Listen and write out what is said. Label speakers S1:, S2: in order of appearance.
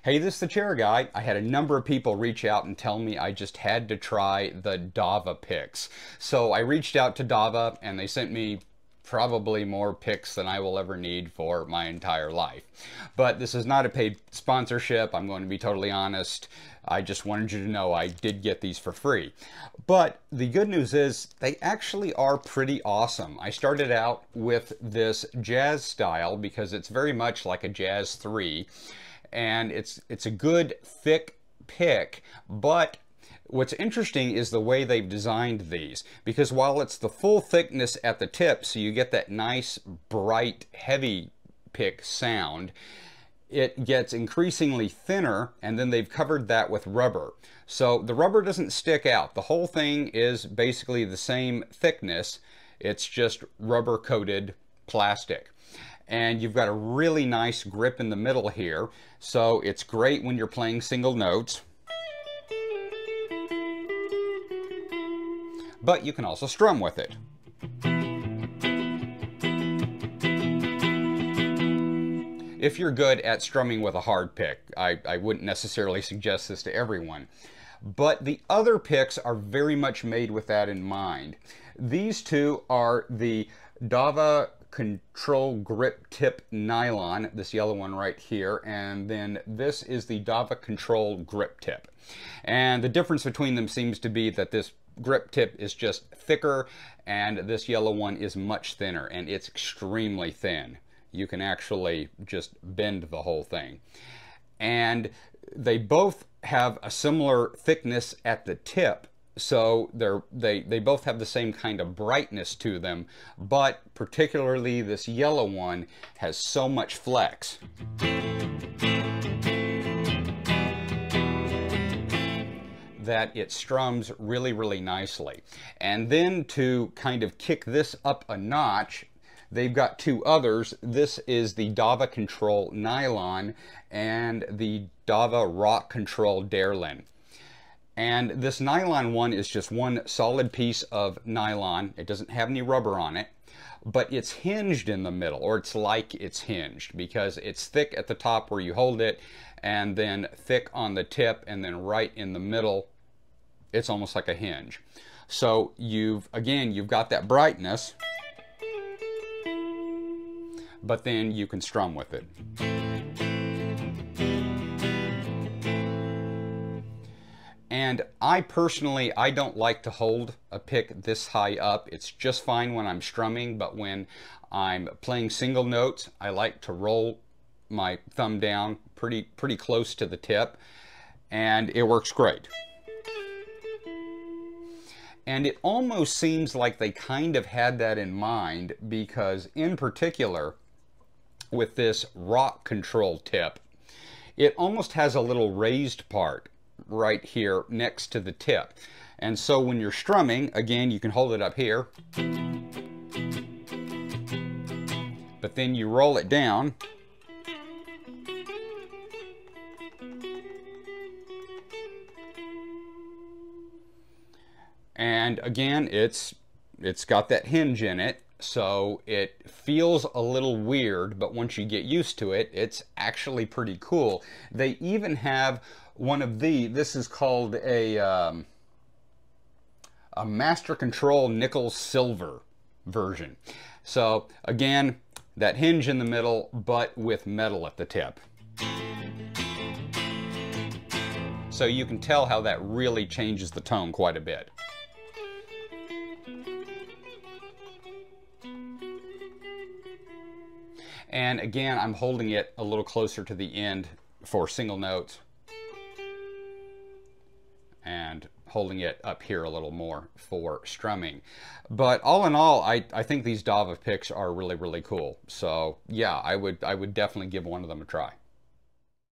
S1: Hey, this is the chair guy. I had a number of people reach out and tell me I just had to try the Dava Picks. So I reached out to Dava and they sent me probably more picks than I will ever need for my entire life. But this is not a paid sponsorship. I'm going to be totally honest. I just wanted you to know I did get these for free. But the good news is they actually are pretty awesome. I started out with this jazz style because it's very much like a Jazz 3. And it's a good thick pick, but what's interesting is the way they've designed these, because while it's the full thickness at the tip, so you get that nice, bright, heavy pick sound, it gets increasingly thinner, and then they've covered that with rubber. So the rubber doesn't stick out. The whole thing is basically the same thickness. It's just rubber-coated plastic. And you've got a really nice grip in the middle here, so it's great when you're playing single notes. But you can also strum with it. If you're good at strumming with a hard pick, I wouldn't necessarily suggest this to everyone. But the other picks are very much made with that in mind. These two are the Dava Control Grip Tip Nylon, this yellow one right here, and then this is the Dava Control Grip Tip. And the difference between them seems to be that this grip tip is just thicker and this yellow one is much thinner, and it's extremely thin. You can actually just bend the whole thing. And they both have a similar thickness at the tip, so they both have the same kind of brightness to them, but particularly this yellow one has so much flex that it strums really, really nicely. And then to kind of kick this up a notch, they've got two others. This is the Dava Control Nylon and the Dava Rock Control Darlin. And this nylon one is just one solid piece of nylon. It doesn't have any rubber on it, but it's hinged in the middle, or it's like it's hinged, because it's thick at the top where you hold it, and then thick on the tip, and then right in the middle, it's almost like a hinge. So again, you've got that brightness, but then you can strum with it. And I personally, I don't like to hold a pick this high up. It's just fine when I'm strumming, but when I'm playing single notes, I like to roll my thumb down pretty close to the tip, and it works great. And it almost seems like they kind of had that in mind, because in particular, with this rock control tip, it almost has a little raised part right here next to the tip. And so when you're strumming, again, you can hold it up here, but then you roll it down, and again, it's got that hinge in it, so it feels a little weird, but once you get used to it, it's actually pretty cool. They even have one of this is called a Master Control Nickel Silver version. So again, that hinge in the middle, but with metal at the tip. So you can tell how that really changes the tone quite a bit. And again, I'm holding it a little closer to the end for single notes, and holding it up here a little more for strumming. But all in all, I think these Dava picks are really, really cool. So yeah, I would definitely give one of them a try.